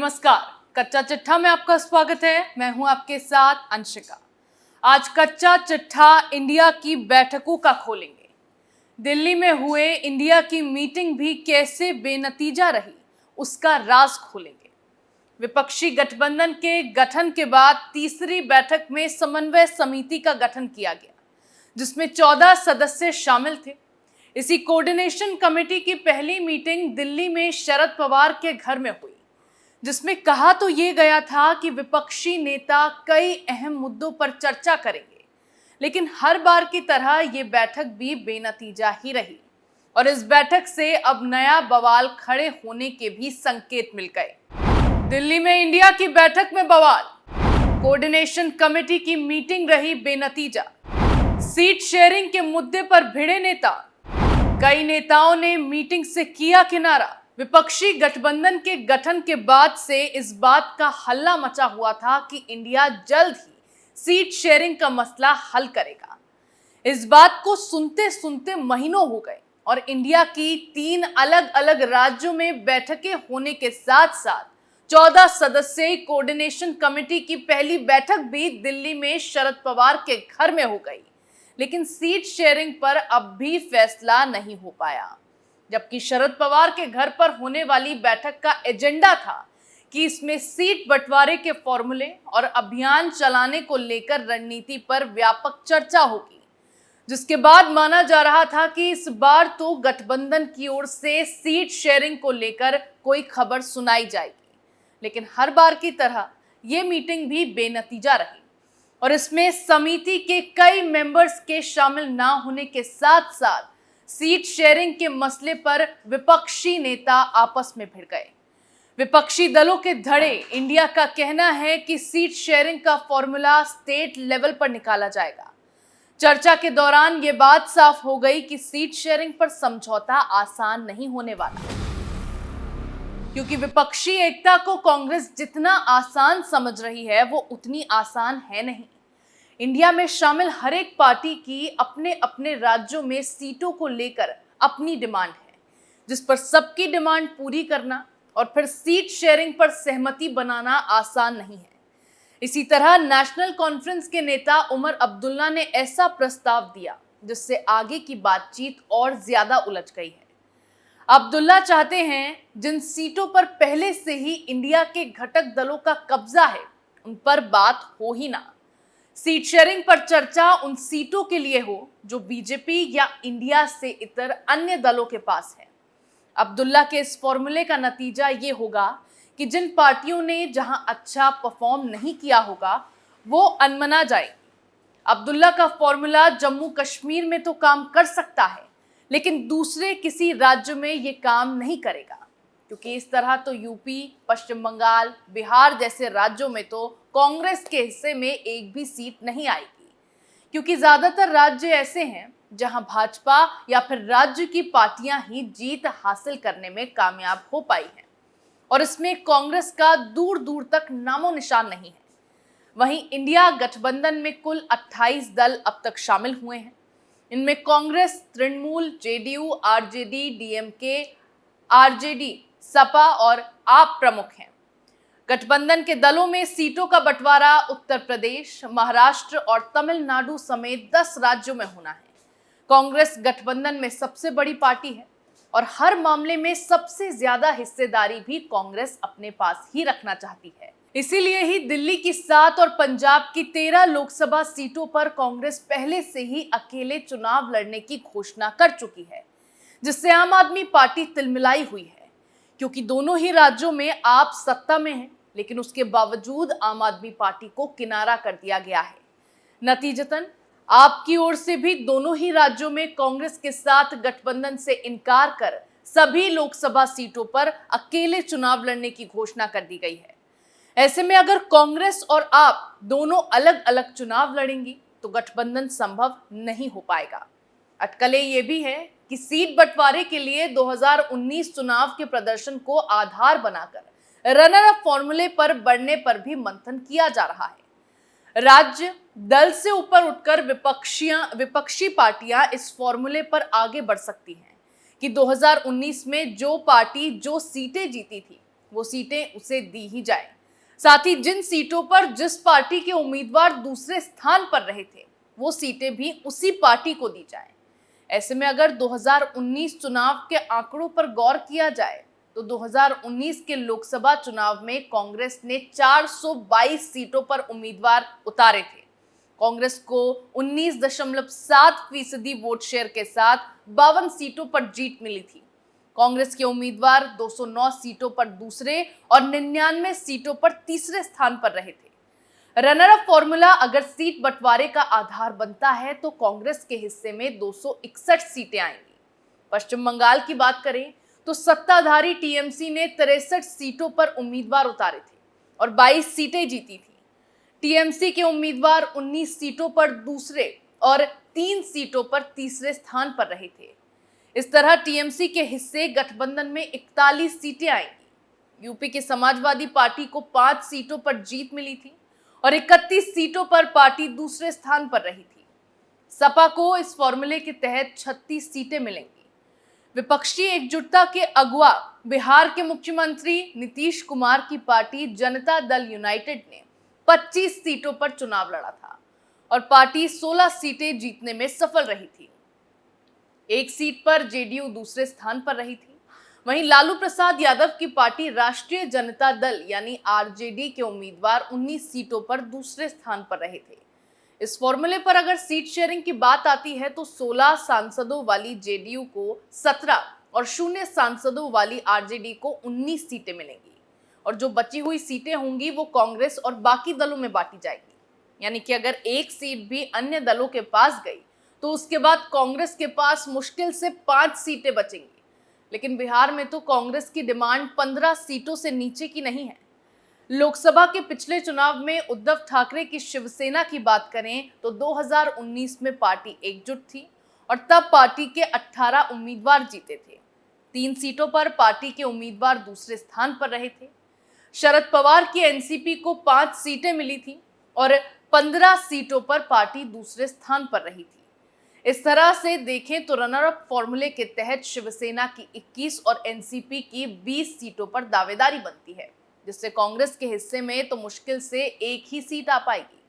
नमस्कार, कच्चा चिट्ठा में आपका स्वागत है। मैं हूं आपके साथ अंशिका। आज कच्चा चिट्ठा इंडिया की बैठकों का खोलेंगे। दिल्ली में हुए इंडिया की मीटिंग भी कैसे बेनतीजा रही, उसका राज खोलेंगे। विपक्षी गठबंधन के गठन के बाद तीसरी बैठक में समन्वय समिति का गठन किया गया, जिसमें 14 सदस्य शामिल थे। इसी कोऑर्डिनेशन कमेटी की पहली मीटिंग दिल्ली में शरद पवार के घर में हुई, जिसमें कहा तो ये गया था कि विपक्षी नेता कई अहम मुद्दों पर चर्चा करेंगे, लेकिन हर बार की तरह ये बैठक भी बेनतीजा ही रही और इस बैठक से अब नया बवाल खड़े होने के भी संकेत मिल गए। दिल्ली में इंडिया की बैठक में बवाल, कोऑर्डिनेशन कमेटी की मीटिंग रही बेनतीजा, सीट शेयरिंग के मुद्दे पर भिड़े नेता, कई नेताओं ने मीटिंग से किया किनारा। विपक्षी गठबंधन के गठन के बाद से इस बात का हल्ला मचा हुआ था कि इंडिया जल्द ही सीट शेयरिंग का मसला हल करेगा। इस बात को सुनते सुनते महीनों हो गए और इंडिया की 3 अलग अलग राज्यों में बैठकें होने के साथ साथ 14 सदस्यीय कोऑर्डिनेशन कमेटी की पहली बैठक भी दिल्ली में शरद पवार के घर में हो गई, लेकिन सीट शेयरिंग पर अब भी फैसला नहीं हो पाया। जबकि शरद पवार के घर पर होने वाली बैठक का एजेंडा था कि इसमें सीट बंटवारे के फॉर्मूले और अभियान चलाने को लेकर रणनीति पर व्यापक चर्चा होगी, जिसके बाद माना जा रहा था कि इस बार तो गठबंधन की ओर से सीट शेयरिंग को लेकर कोई खबर सुनाई जाएगी। लेकिन हर बार की तरह ये मीटिंग भी बेनतीजा रही और इसमें समिति के कई मेंबर्स के शामिल ना होने के साथ साथ सीट शेयरिंग के मसले पर विपक्षी नेता आपस में भिड़ गए। विपक्षी दलों के धड़े इंडिया का कहना है कि सीट शेयरिंग का फॉर्मूला स्टेट लेवल पर निकाला जाएगा। चर्चा के दौरान ये बात साफ हो गई कि सीट शेयरिंग पर समझौता आसान नहीं होने वाला, क्योंकि विपक्षी एकता को कांग्रेस जितना आसान समझ रही है वो उतनी आसान है नहीं। इंडिया में शामिल हर एक पार्टी की अपने अपने राज्यों में सीटों को लेकर अपनी डिमांड है, जिस पर सबकी डिमांड पूरी करना और फिर सीट शेयरिंग पर सहमति बनाना आसान नहीं है। इसी तरह नेशनल कॉन्फ्रेंस के नेता उमर अब्दुल्ला ने ऐसा प्रस्ताव दिया जिससे आगे की बातचीत और ज्यादा उलझ गई है। अब्दुल्ला चाहते हैं जिन सीटों पर पहले से ही इंडिया के घटक दलों का कब्जा है उन पर बात हो ही ना। सीट शेयरिंग पर चर्चा उन सीटों के लिए हो जो बीजेपी या इंडिया से इतर अन्य दलों के पास है। अब्दुल्ला के इस फॉर्मूले का नतीजा ये होगा कि जिन पार्टियों ने जहां अच्छा परफॉर्म नहीं किया होगा वो अनमना जाएगी। अब्दुल्ला का फॉर्मूला जम्मू कश्मीर में तो काम कर सकता है, लेकिन दूसरे किसी राज्य में ये काम नहीं करेगा, क्योंकि इस तरह तो यूपी, पश्चिम बंगाल, बिहार जैसे राज्यों में तो कांग्रेस के हिस्से में एक भी सीट नहीं आएगी, क्योंकि ज्यादातर राज्य ऐसे हैं जहां भाजपा या फिर राज्य की पार्टियां ही जीत हासिल करने में कामयाब हो पाई हैं और इसमें कांग्रेस का दूर दूर तक नामो निशान नहीं है। वहीं इंडिया गठबंधन में कुल 28 दल अब तक शामिल हुए हैं। इनमें Congress, Trinamool, JDU, RJD, DMK, RJD, Sapa और आप प्रमुख हैं। गठबंधन के दलों में सीटों का बंटवारा उत्तर प्रदेश, महाराष्ट्र और तमिलनाडु समेत 10 राज्यों में होना है। कांग्रेस गठबंधन में सबसे बड़ी पार्टी है और हर मामले में सबसे ज्यादा हिस्सेदारी भी कांग्रेस अपने पास ही रखना चाहती है। इसीलिए ही दिल्ली की 7 और पंजाब की 13 लोकसभा सीटों पर कांग्रेस पहले से ही अकेले चुनाव लड़ने की घोषणा कर चुकी है, जिससे आम आदमी पार्टी तिलमिलाई हुई है, क्योंकि दोनों ही राज्यों में आप सत्ता में हैं, लेकिन उसके बावजूद आम आदमी पार्टी को किनारा कर दिया गया है। नतीजतन आपकी ओर से भी दोनों ही राज्यों में कांग्रेस के साथ गठबंधन से इनकार कर सभी लोकसभा सीटों पर अकेले चुनाव लड़ने की घोषणा कर दी गई है। ऐसे में अगर कांग्रेस और आप दोनों अलग अलग चुनाव लड़ेंगी तो गठबंधन संभव नहीं हो पाएगा। अटकलें ये भी है कि सीट बंटवारे के लिए 2019 चुनाव के प्रदर्शन को आधार बनाकर रनर अप फॉर्मूले पर बढ़ने पर भी मंथन किया जा रहा है। राज्य दल से ऊपर उठकर विपक्षी पार्टियां इस फॉर्मूले पर आगे बढ़ सकती हैं कि 2019 में जो पार्टी जो सीटें जीती थी वो सीटें उसे दी ही जाए। साथ ही जिन सीटों पर जिस पार्टी के उम्मीदवार दूसरे स्थान पर रहे थे वो सीटें भी उसी पार्टी को दी जाए। ऐसे में अगर 2019 चुनाव के आंकड़ों पर गौर किया जाए तो 2019 के लोकसभा चुनाव में कांग्रेस ने 422 सीटों पर उम्मीदवार उतारे थे। कांग्रेस को 19.7% वोट शेयर के साथ 52 सीटों पर जीत मिली थी। कांग्रेस के उम्मीदवार 209 सीटों पर दूसरे और 99 सीटों पर तीसरे स्थान पर रहे थे। रनर अप फॉर्मूला अगर सीट बंटवारे का आधार बनता है तो कांग्रेस के हिस्से में 261 सीटें आएंगी। पश्चिम बंगाल की बात करें तो सत्ताधारी टीएमसी ने 63 सीटों पर उम्मीदवार उतारे थे और 22 सीटें जीती थी। टीएमसी के उम्मीदवार 19 सीटों पर दूसरे और 3 सीटों पर तीसरे स्थान पर रहे थे। इस तरह टीएमसी के हिस्से गठबंधन में 41 सीटें आएंगी। यूपी की समाजवादी पार्टी को 5 सीटों पर जीत मिली थी और 31 सीटों पर पार्टी दूसरे स्थान पर रही थी। सपा को इस फॉर्मूले के तहत 36 सीटें मिलेंगी। विपक्षी एकजुटता के अगुवा बिहार के मुख्यमंत्री नीतीश कुमार की पार्टी जनता दल यूनाइटेड ने 25 सीटों पर चुनाव लड़ा था और पार्टी 16 सीटें जीतने में सफल रही थी। एक सीट पर जेडीयू दूसरे स्थान पर रही थी। वहीं लालू प्रसाद यादव की पार्टी राष्ट्रीय जनता दल यानी आरजेडी के उम्मीदवार 19 सीटों पर दूसरे स्थान पर रहे थे। इस फॉर्मूले पर अगर सीट शेयरिंग की बात आती है तो 16 सांसदों वाली जेडीयू को 17 और 0 सांसदों वाली आरजेडी को 19 सीटें मिलेंगी और जो बची हुई सीटें होंगी वो कांग्रेस और बाकी दलों में बांटी जाएगी। यानी कि अगर एक सीट भी अन्य दलों के पास गई तो उसके बाद कांग्रेस के पास मुश्किल से 5 सीटें बचेंगी। लेकिन बिहार में तो कांग्रेस की डिमांड 15 सीटों से नीचे की नहीं है। लोकसभा के पिछले चुनाव में उद्धव ठाकरे की शिवसेना की बात करें तो 2019 में पार्टी एकजुट थी और तब पार्टी के 18 उम्मीदवार जीते थे। 3 सीटों पर पार्टी के उम्मीदवार दूसरे स्थान पर रहे थे। शरद पवार की एनसीपी को 5 सीटें मिली थी और 15 सीटों पर पार्टी दूसरे स्थान पर रही थी। इस तरह से देखें तो रनर अप फॉर्मूले के तहत शिवसेना की 21 और एनसीपी की 20 सीटों पर दावेदारी बनती है, जिससे कांग्रेस के हिस्से में तो मुश्किल से एक ही सीट आ पाएगी।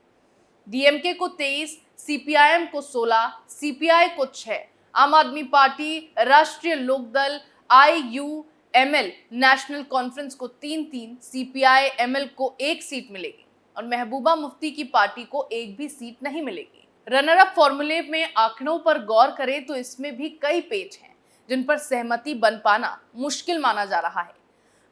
डीएमके को 23, सीपीआईएम को 16, सीपीआई को 6, आम आदमी पार्टी, राष्ट्रीय लोकदल, आईयूएमएल नेशनल कॉन्फ्रेंस को 3-3, सीपीआई-एमएल को 1 सीट मिलेगी और महबूबा मुफ्ती की पार्टी को एक भी सीट नहीं मिलेगी। रनर अप फॉर्मूले में आंकड़ों पर गौर करें तो इसमें भी कई पेच हैं जिन पर सहमति बन पाना मुश्किल माना जा रहा है।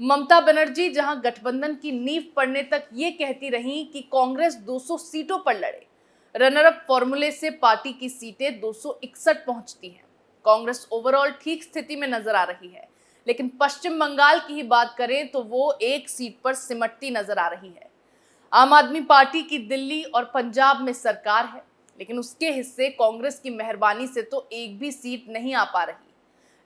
ममता बनर्जी जहां गठबंधन की नींव पड़ने तक ये कहती रहीं कि कांग्रेस 200 सीटों पर लड़े, रनर अप फॉर्मूले से पार्टी की सीटें 261 पहुंचती हैं। कांग्रेस ओवरऑल ठीक स्थिति में नजर आ रही है, लेकिन पश्चिम बंगाल की ही बात करें तो वो एक सीट पर सिमटती नजर आ रही है। आम आदमी पार्टी की दिल्ली और पंजाब में सरकार है, लेकिन उसके हिस्से कांग्रेस की मेहरबानी से तो एक भी सीट नहीं आ पा रही।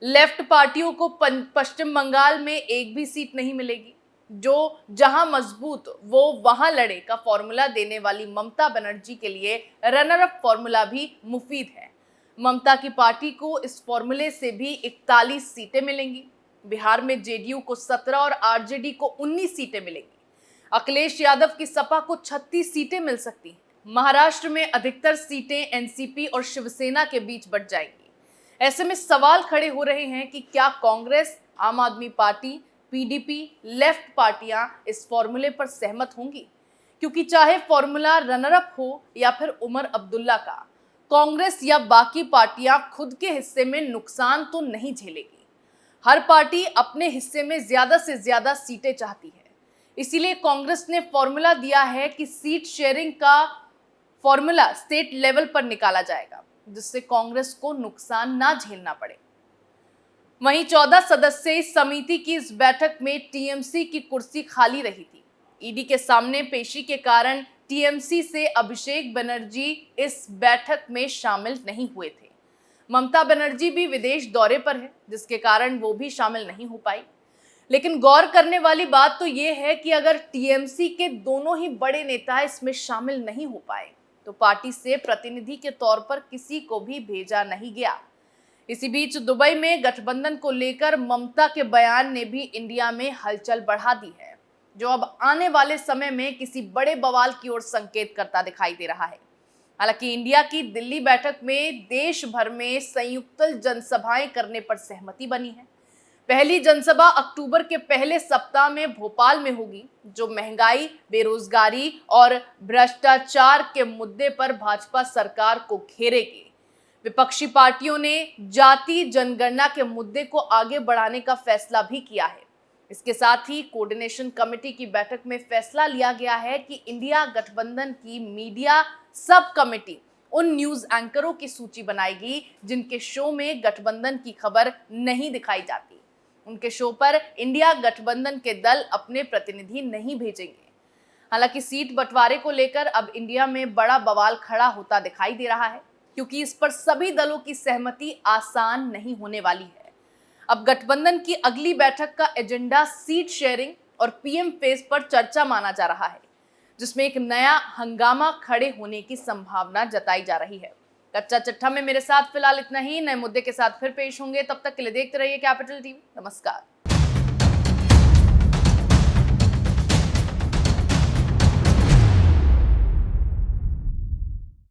लेफ्ट पार्टियों को पश्चिम बंगाल में एक भी सीट नहीं मिलेगी। जो जहां मजबूत वो वहां लड़े का फॉर्मूला देने वाली ममता बनर्जी के लिए रनर अप फॉर्मूला भी मुफीद है। ममता की पार्टी को इस फॉर्मूले से भी 41 सीटें मिलेंगी। बिहार में जेडीयू को 17 और आरजेडी को 19 सीटें मिलेंगी। अखिलेश यादव की सपा को 36 सीटें मिल सकती हैं। महाराष्ट्र में अधिकतर सीटें एनसीपी और शिवसेना के बीच बंट जाएंगी। ऐसे में सवाल खड़े हो रहे हैं कि क्या कांग्रेस, आम आदमी पार्टी, पीडीपी, लेफ्ट पार्टियां इस फॉर्मूले पर सहमत होंगी? क्योंकि चाहे फॉर्मूला रनर अप हो या फिर उमर अब्दुल्ला का, कांग्रेस या बाकी पार्टियां खुद के हिस्से में नुकसान तो नहीं झेलेगी। हर पार्टी अपने हिस्से में ज्यादा से ज्यादा सीटें चाहती है। इसीलिए कांग्रेस ने फॉर्मूला दिया है कि सीट शेयरिंग का फॉर्मूला स्टेट लेवल पर निकाला जाएगा, जिससे कांग्रेस को नुकसान ना झेलना पड़े। वहीं 14 सदस्यीय समिति की इस बैठक में टीएमसी की कुर्सी खाली रही थी। ईडी के सामने पेशी के कारण टीएमसी से अभिषेक बनर्जी इस बैठक में शामिल नहीं हुए थे। ममता बनर्जी भी विदेश दौरे पर है, जिसके कारण वो भी शामिल नहीं हो पाई। लेकिन गौर करने वाली बात तो ये है कि अगर टीएमसी के दोनों ही बड़े नेता इसमें शामिल नहीं हो पाए तो पार्टी से प्रतिनिधि के तौर पर किसी को भी भेजा नहीं गया। इसी बीच दुबई में गठबंधन को लेकर ममता के बयान ने भी इंडिया में हलचल बढ़ा दी है, जो अब आने वाले समय में किसी बड़े बवाल की ओर संकेत करता दिखाई दे रहा है। हालांकि इंडिया की दिल्ली बैठक में देश भर में संयुक्त जनसभाएं करने पर सहमति बनी है। पहली जनसभा अक्टूबर के पहले सप्ताह में भोपाल में होगी, जो महंगाई, बेरोजगारी और भ्रष्टाचार के मुद्दे पर भाजपा सरकार को घेरेगी। विपक्षी पार्टियों ने जाति जनगणना के मुद्दे को आगे बढ़ाने का फैसला भी किया है। इसके साथ ही कोऑर्डिनेशन कमेटी की बैठक में फैसला लिया गया है कि इंडिया गठबंधन की मीडिया सब कमेटी उन न्यूज एंकरों की सूची बनाएगी जिनके शो में गठबंधन की खबर नहीं दिखाई जाती। उनके शो पर इंडिया गठबंधन के दल अपने प्रतिनिधि नहीं भेजेंगे। हालांकि सीट बंटवारे को लेकर अब इंडिया में बड़ा बवाल खड़ा होता दिखाई दे रहा है, क्योंकि इस पर सभी दलों की सहमति आसान नहीं होने वाली है। अब गठबंधन की अगली बैठक का एजेंडा सीट शेयरिंग और पीएम फेज पर चर्चा माना जा रहा है, जिसमें एक नया हंगामा खड़े होने की संभावना जताई जा रही है। कच्चा चिट्ठा में मेरे साथ फिलहाल इतना ही। नए मुद्दे के साथ फिर पेश होंगे, तब तक के लिए देखते रहिए कैपिटल टीवी। नमस्कार।